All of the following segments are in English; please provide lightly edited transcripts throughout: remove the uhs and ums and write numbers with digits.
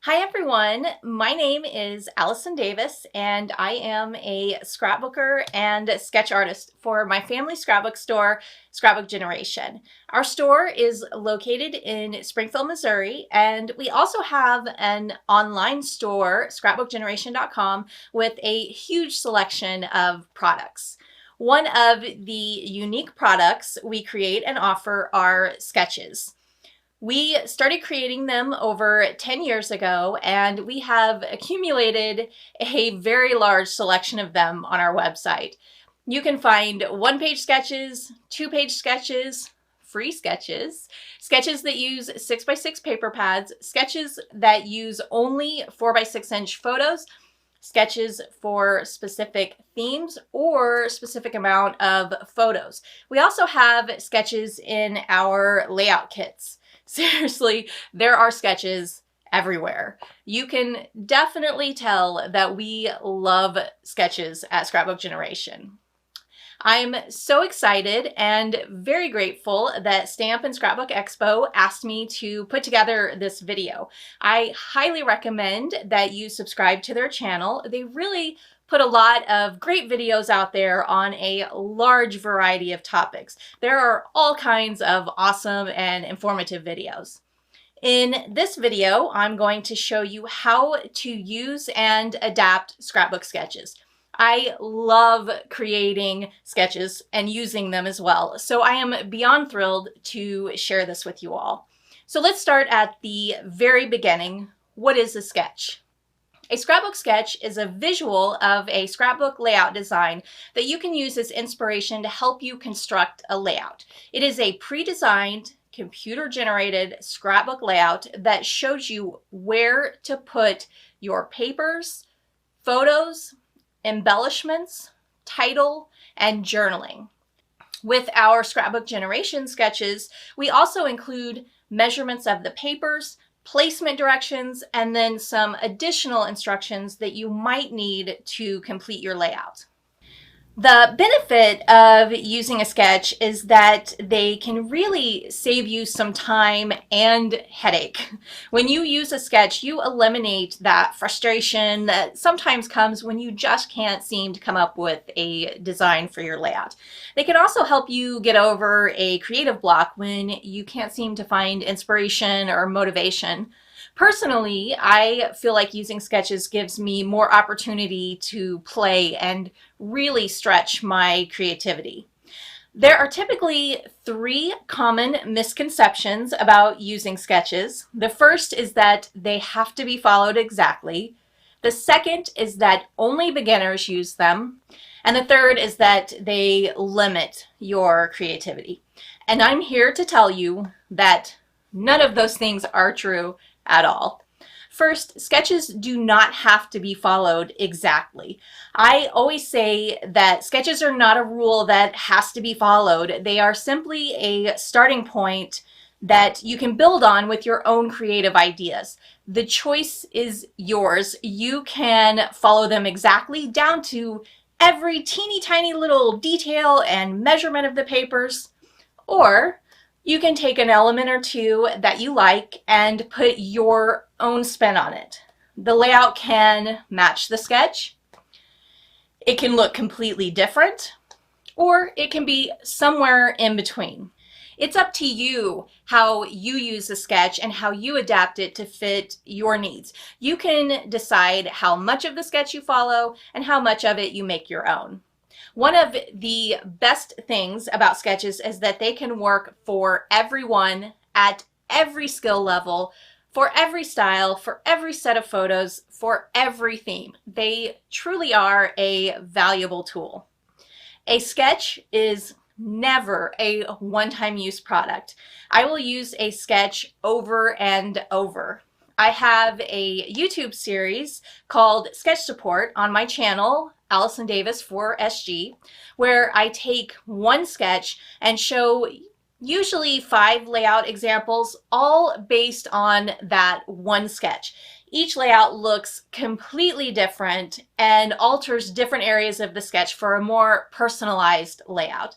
Hi everyone, my name is Allison Davis and I am a scrapbooker and sketch artist for my family scrapbook store, Scrapbook Generation. Our store is located in Springfield, Missouri, and we also have an online store, scrapbookgeneration.com, with a huge selection of products. One of the unique products we create and offer are sketches. We started creating them over 10 years ago, and we have accumulated a very large selection of them on our website. You can find one-page sketches, two-page sketches, free sketches, sketches that use 6x6 paper pads, sketches that use only 4x6-inch photos, sketches for specific themes or specific amount of photos. We also have sketches in our layout kits. Seriously, there are sketches everywhere. You can definitely tell that we love sketches at Scrapbook Generation. I'm so excited and very grateful that Stamp and Scrapbook Expo asked me to put together this video. I highly recommend that you subscribe to their channel. They really put a lot of great videos out there on a large variety of topics. There are all kinds of awesome and informative videos. In this video, I'm going to show you how to use and adapt scrapbook sketches. I love creating sketches and using them as well, so I am beyond thrilled to share this with you all. So let's start at the very beginning. What is a sketch? A scrapbook sketch is a visual of a scrapbook layout design that you can use as inspiration to help you construct a layout. It is a pre-designed, computer-generated scrapbook layout that shows you where to put your papers, photos, embellishments, title, and journaling. With our Scrapbook Generation sketches, we also include measurements of the papers, placement directions, and then some additional instructions that you might need to complete your layout. The benefit of using a sketch is that they can really save you some time and headache. When you use a sketch, you eliminate that frustration that sometimes comes when you just can't seem to come up with a design for your layout. They can also help you get over a creative block when you can't seem to find inspiration or motivation. Personally, I feel like using sketches gives me more opportunity to play and really stretch my creativity. There are typically three common misconceptions about using sketches. The first is that they have to be followed exactly. The second is that only beginners use them. And the third is that they limit your creativity. And I'm here to tell you that none of those things are true at all. First, sketches do not have to be followed exactly. I always say that sketches are not a rule that has to be followed. They are simply a starting point that you can build on with your own creative ideas. The choice is yours. You can follow them exactly down to every teeny tiny little detail and measurement of the papers, or you can take an element or two that you like and put your own spin on it. The layout can match the sketch, it can look completely different, or it can be somewhere in between. It's up to you how you use the sketch and how you adapt it to fit your needs. You can decide how much of the sketch you follow and how much of it you make your own. One of the best things about sketches is that they can work for everyone at every skill level, for every style, for every set of photos, for every theme. They truly are a valuable tool. A sketch is never a one-time use product. I will use a sketch over and over. I have a YouTube series called Sketch Support on my channel, Allison Davis for SG, where I take one sketch and show usually 5 layout examples, all based on that one sketch. Each layout looks completely different and alters different areas of the sketch for a more personalized layout.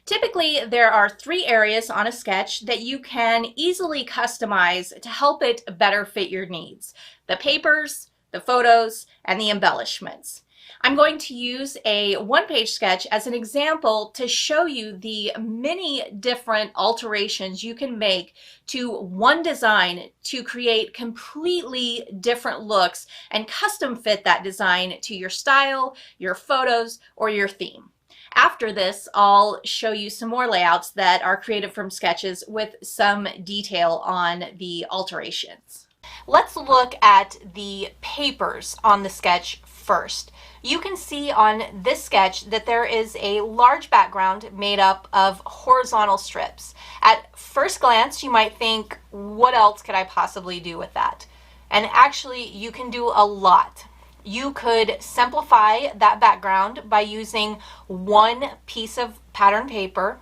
Typically, there are 3 areas on a sketch that you can easily customize to help it better fit your needs: the papers, the photos, and the embellishments. I'm going to use a one-page sketch as an example to show you the many different alterations you can make to one design to create completely different looks and custom fit that design to your style, your photos, or your theme. After this, I'll show you some more layouts that are created from sketches with some detail on the alterations. Let's look at the papers on the sketch first. You can see on this sketch that there is a large background made up of horizontal strips. At first glance, you might think, what else could I possibly do with that? And actually, you can do a lot. You could simplify that background by using one piece of pattern paper.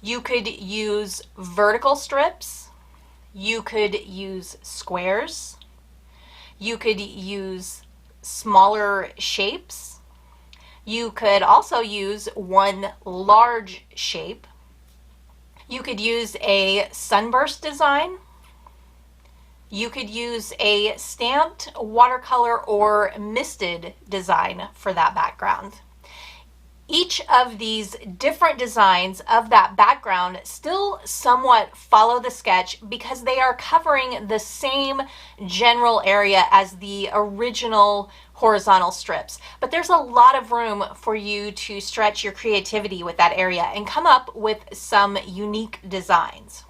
You could use vertical strips. You could use squares. You could use smaller shapes. You could also use one large shape. You could use a sunburst design. You could use a stamped watercolor or misted design for that background. Each of these different designs of that background still somewhat follow the sketch because they are covering the same general area as the original horizontal strips. But there's a lot of room for you to stretch your creativity with that area and come up with some unique designs.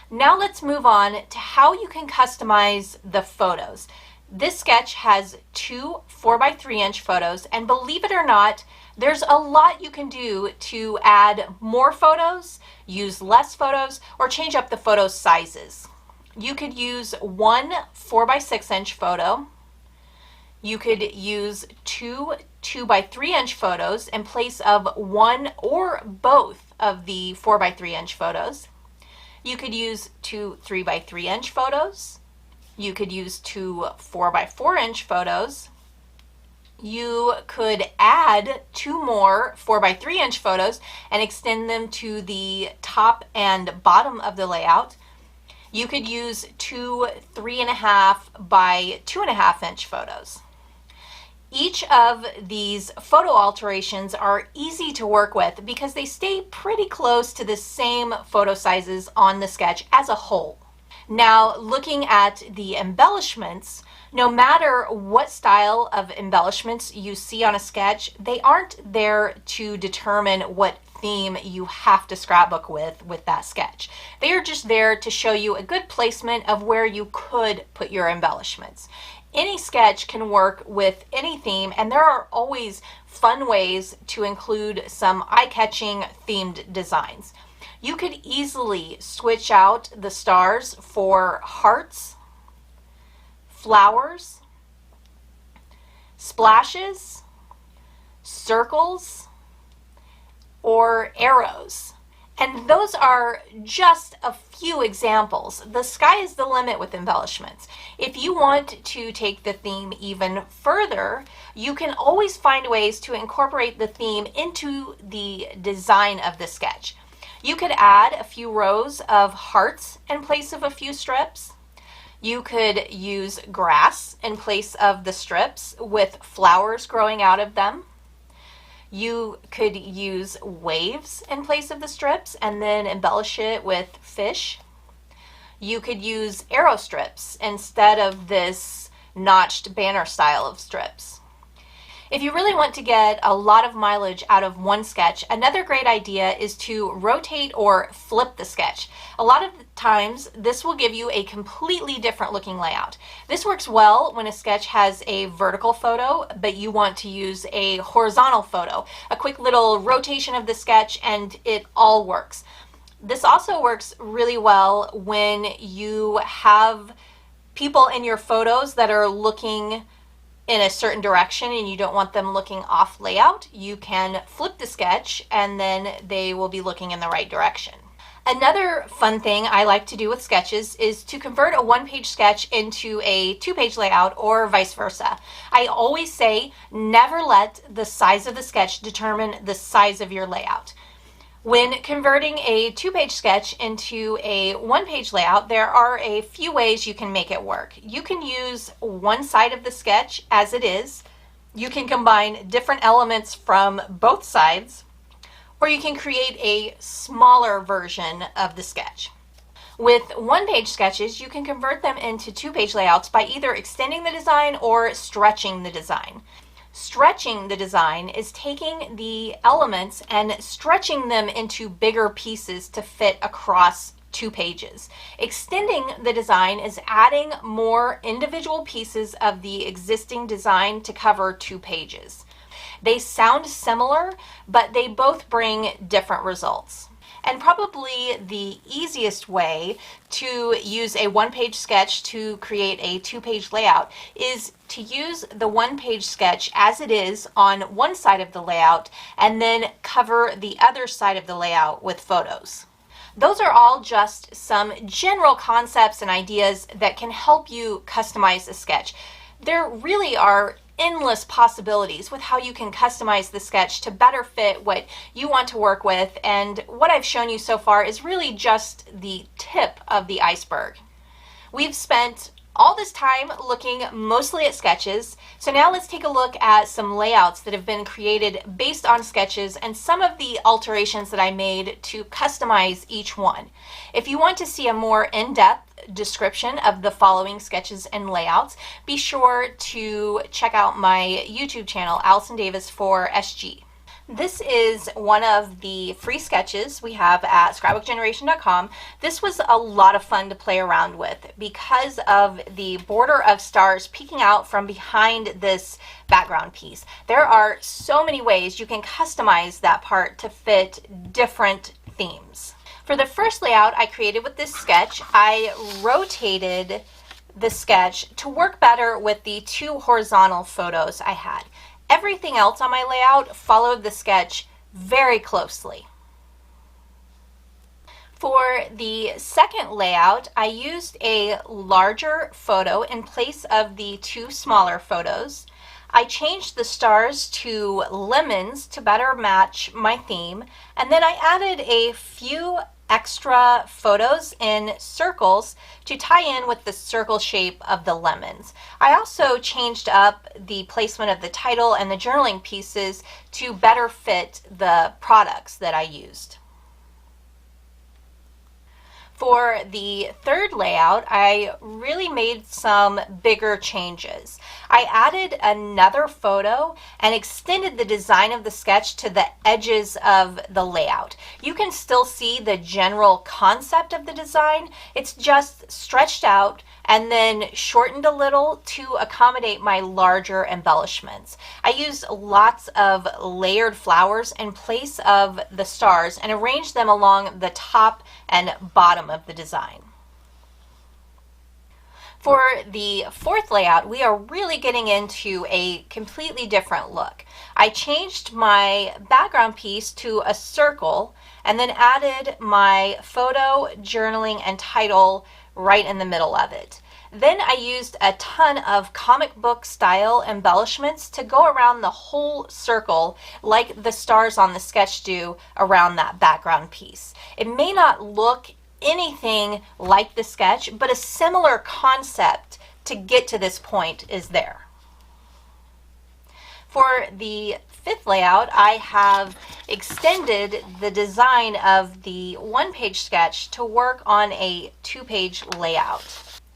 Now let's move on to how you can customize the photos. This sketch has 2 4x3" photos, and believe it or not, there's a lot you can do to add more photos, use less photos, or change up the photo sizes. You could use one 4x6" photo. You could use 2 2x3" photos in place of one or both of the 4x3" photos. You could use 2 3x3" photos. You could use 2 4x4" photos. You could add 2 more 4x3" photos and extend them to the top and bottom of the layout. You could use 2 3.5x2.5" photos. Each of these photo alterations are easy to work with because they stay pretty close to the same photo sizes on the sketch as a whole. Now, looking at the embellishments, no matter what style of embellishments you see on a sketch, they aren't there to determine what theme you have to scrapbook with that sketch. They are just there to show you a good placement of where you could put your embellishments. Any sketch can work with any theme, and there are always fun ways to include some eye-catching themed designs. You could easily switch out the stars for hearts, flowers, splashes, circles, or arrows. And those are just a few examples. The sky is the limit with embellishments. If you want to take the theme even further, you can always find ways to incorporate the theme into the design of the sketch. You could add a few rows of hearts in place of a few strips. You could use grass in place of the strips with flowers growing out of them. You could use waves in place of the strips and then embellish it with fish. You could use arrow strips instead of this notched banner style of strips. If you really want to get a lot of mileage out of one sketch, another great idea is to rotate or flip the sketch. A lot of the times, this will give you a completely different looking layout. This works well when a sketch has a vertical photo, but you want to use a horizontal photo. A quick little rotation of the sketch and it all works. This also works really well when you have people in your photos that are looking in a certain direction and you don't want them looking off layout. You can flip the sketch and then they will be looking in the right direction. Another fun thing I like to do with sketches is to convert a one-page sketch into a two-page layout or vice versa. I always say never let the size of the sketch determine the size of your layout. When converting a two-page sketch into a one-page layout, there are a few ways you can make it work. You can use one side of the sketch as it is. You can combine different elements from both sides, or you can create a smaller version of the sketch. With one-page sketches, you can convert them into two-page layouts by either extending the design or stretching the design. Stretching the design is taking the elements and stretching them into bigger pieces to fit across 2 pages. Extending the design is adding more individual pieces of the existing design to cover 2 pages. They sound similar, but they both bring different results. And probably the easiest way to use a one-page sketch to create a 2-page layout is to use the one-page sketch as it is on one side of the layout and then cover the other side of the layout with photos. Those are all just some general concepts and ideas that can help you customize a sketch. There really are endless possibilities with how you can customize the sketch to better fit what you want to work with, and what I've shown you so far is really just the tip of the iceberg. We've spent all this time looking mostly at sketches, so now let's take a look at some layouts that have been created based on sketches and some of the alterations that I made to customize each one. If you want to see a more in-depth description of the following sketches and layouts, be sure to check out my YouTube channel, Allison Davis for SG. This is one of the free sketches we have at scrapbookgeneration.com. This was a lot of fun to play around with because of the border of stars peeking out from behind this background piece. There are so many ways you can customize that part to fit different themes. For the first layout I created with this sketch, I rotated the sketch to work better with the 2 horizontal photos I had. Everything else on my layout followed the sketch very closely. For the second layout, I used a larger photo in place of the 2 smaller photos. I changed the stars to lemons to better match my theme, and then I added a few extra photos in circles to tie in with the circle shape of the lemons. I also changed up the placement of the title and the journaling pieces to better fit the products that I used. For the third layout, I really made some bigger changes. I added another photo and extended the design of the sketch to the edges of the layout. You can still see the general concept of the design. It's just stretched out and then shortened a little to accommodate my larger embellishments. I used lots of layered flowers in place of the stars and arranged them along the top and bottom of the design. For the fourth layout, we are really getting into a completely different look. I changed my background piece to a circle and then added my photo, journaling, and title right in the middle of it. Then I used a ton of comic book style embellishments to go around the whole circle like the stars on the sketch do around that background piece. It may not look anything like the sketch, but a similar concept to get to this point is there. For the fifth layout, I have extended the design of the one-page sketch to work on a 2-page layout.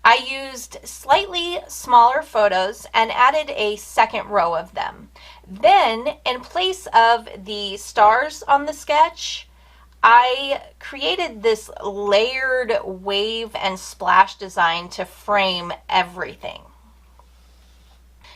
I used slightly smaller photos and added a second row of them. Then, in place of the stars on the sketch, I created this layered wave and splash design to frame everything.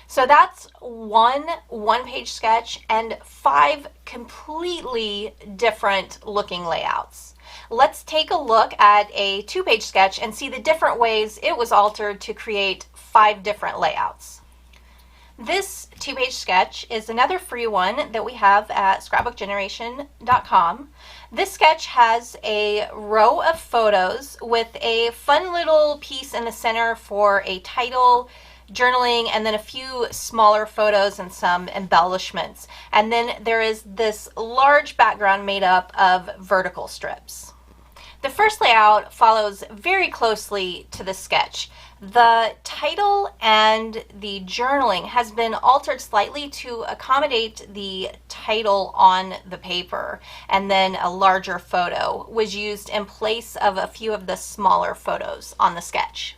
So that's one-page sketch and 5 completely different looking layouts. Let's take a look at a 2-page sketch and see the different ways it was altered to create 5 different layouts. This 2-page sketch is another free one that we have at scrapbookgeneration.com. This sketch has a row of photos with a fun little piece in the center for a title, journaling, and then a few smaller photos and some embellishments. And then there is this large background made up of vertical strips. The first layout follows very closely to the sketch. The title and the journaling has been altered slightly to accommodate the title on the paper, and then a larger photo was used in place of a few of the smaller photos on the sketch.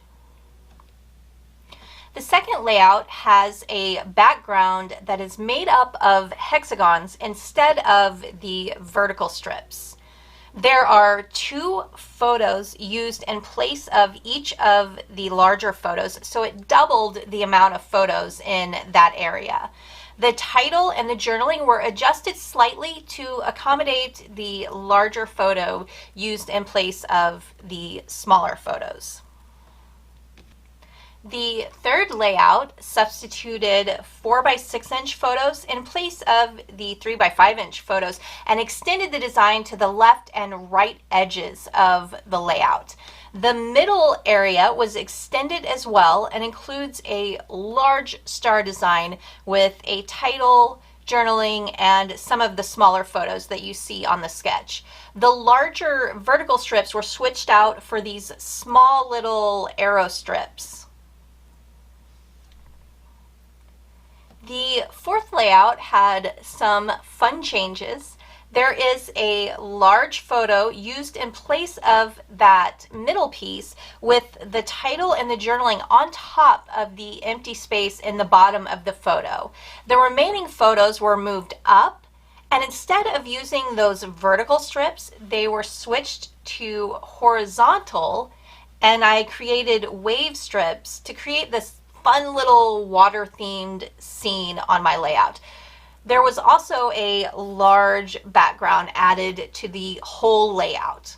The second layout has a background that is made up of hexagons instead of the vertical strips. There are 2 photos used in place of each of the larger photos, so it doubled the amount of photos in that area. The title and the journaling were adjusted slightly to accommodate the larger photo used in place of the smaller photos. The third layout substituted 4 by 6 inch photos in place of the 3 by 5 inch photos and extended the design to the left and right edges of the layout. The middle area was extended as well and includes a large star design with a title, journaling, and some of the smaller photos that you see on the sketch. The larger vertical strips were switched out for these small little arrow strips. The fourth layout had some fun changes. There is a large photo used in place of that middle piece with the title and the journaling on top of the empty space in the bottom of the photo. The remaining photos were moved up, and instead of using those vertical strips, they were switched to horizontal, and I created wave strips to create this fun little water-themed scene on my layout. There was also a large background added to the whole layout.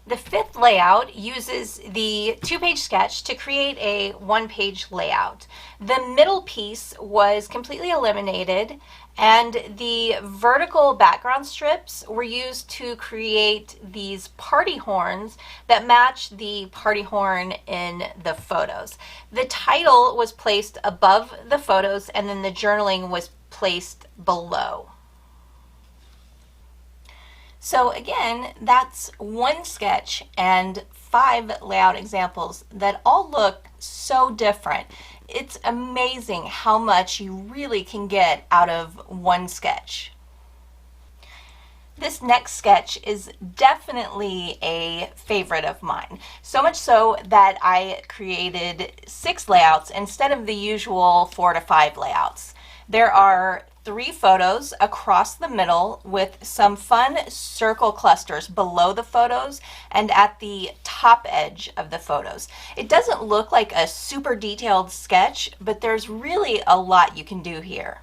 The fifth layout uses the 2-page sketch to create a 1-page layout. The middle piece was completely eliminated, and the vertical background strips were used to create these party horns that match the party horn in the photos. The title was placed above the photos, and then the journaling was placed below. So again, that's one sketch and 5 layout examples that all look so different. It's amazing how much you really can get out of one sketch. This next sketch is definitely a favorite of mine, so much so that I created 6 layouts instead of the usual 4 to 5 layouts. There are 3 photos across the middle with some fun circle clusters below the photos and at the top edge of the photos. It doesn't look like a super detailed sketch, but there's really a lot you can do here.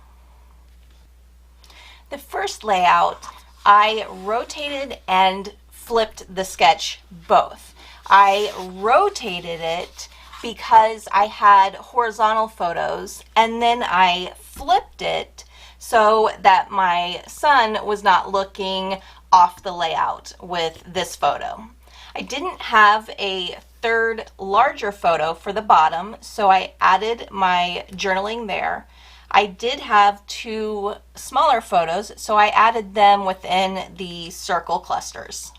The first layout, I rotated and flipped the sketch both. I rotated it because I had horizontal photos, and then I flipped it so that my son was not looking off the layout with this photo. I didn't have a third larger photo for the bottom, so I added my journaling there. I did have 2 smaller photos, so I added them within the circle clusters.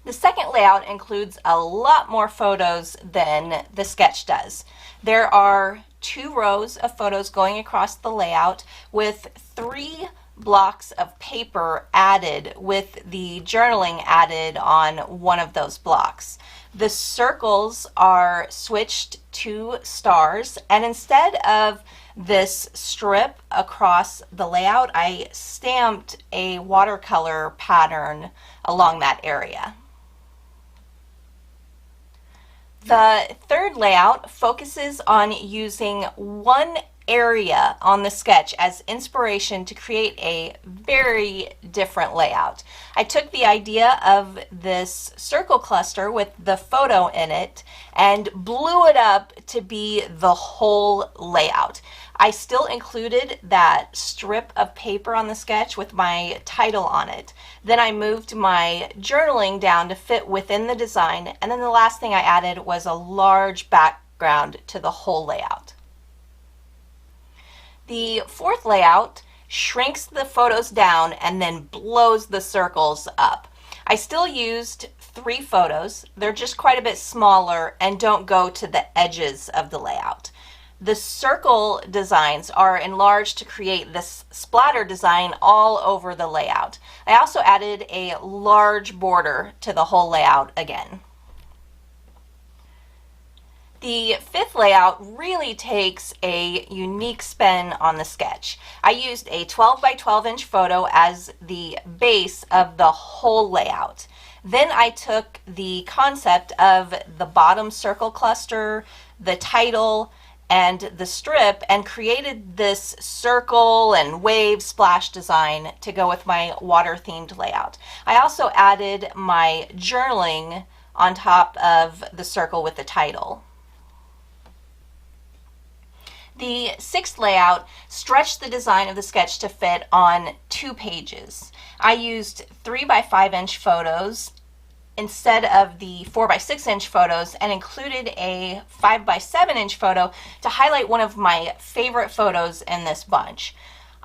The second layout includes a lot more photos than the sketch does. There are 2 rows of photos going across the layout with 3 blocks of paper added with the journaling added on one of those blocks. The circles are switched to stars, and instead of this strip across the layout, I stamped a watercolor pattern along that area. The third layout focuses on using one area on the sketch as inspiration to create a very different layout. I took the idea of this circle cluster with the photo in it and blew it up to be the whole layout. I still included that strip of paper on the sketch with my title on it. Then I moved my journaling down to fit within the design, and then the last thing I added was a large background to the whole layout. The fourth layout shrinks the photos down and then blows the circles up. I still used 3 photos. They're just quite a bit smaller and don't go to the edges of the layout. The circle designs are enlarged to create this splatter design all over the layout. I also added a large border to the whole layout again. The fifth layout really takes a unique spin on the sketch. I used a 12 by 12 inch photo as the base of the whole layout. Then I took the concept of the bottom circle cluster, the title, and the strip and created this circle and wave splash design to go with my water themed layout. I also added my journaling on top of the circle with the title. The sixth layout stretched the design of the sketch to fit on 2 pages. I used 3 by 5 inch photos instead of the 4 by 6 inch photos and included a 5 by 7 inch photo to highlight one of my favorite photos in this bunch.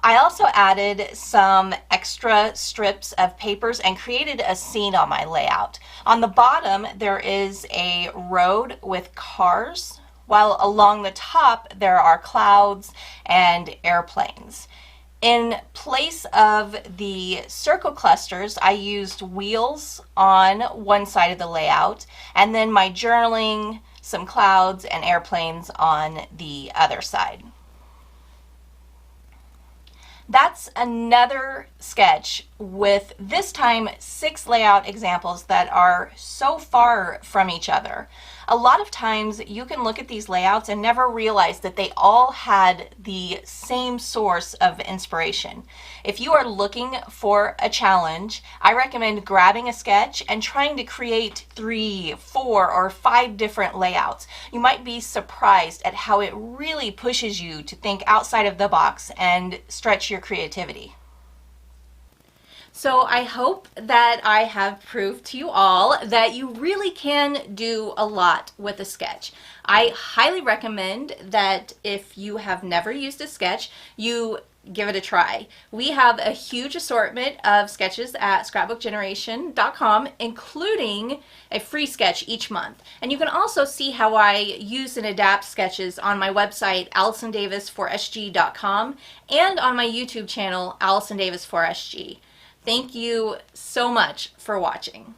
I also added some extra strips of papers and created a scene on my layout. On the bottom there is a road with cars, while along the top there are clouds and airplanes. In place of the circle clusters, I used wheels on one side of the layout, and then my journaling, some clouds, and airplanes on the other side. That's another sketch with this time 6 layout examples that are so far from each other. A lot of times you can look at these layouts and never realize that they all had the same source of inspiration. If you are looking for a challenge, I recommend grabbing a sketch and trying to create 3, 4, or 5 different layouts. You might be surprised at how it really pushes you to think outside of the box and stretch your creativity. So I hope that I have proved to you all that you really can do a lot with a sketch. I highly recommend that if you have never used a sketch, you give it a try. We have a huge assortment of sketches at scrapbookgeneration.com, including a free sketch each month. And you can also see how I use and adapt sketches on my website, AllisonDavis4SG.com, and on my YouTube channel, Allison Davis 4SG. Thank you so much for watching.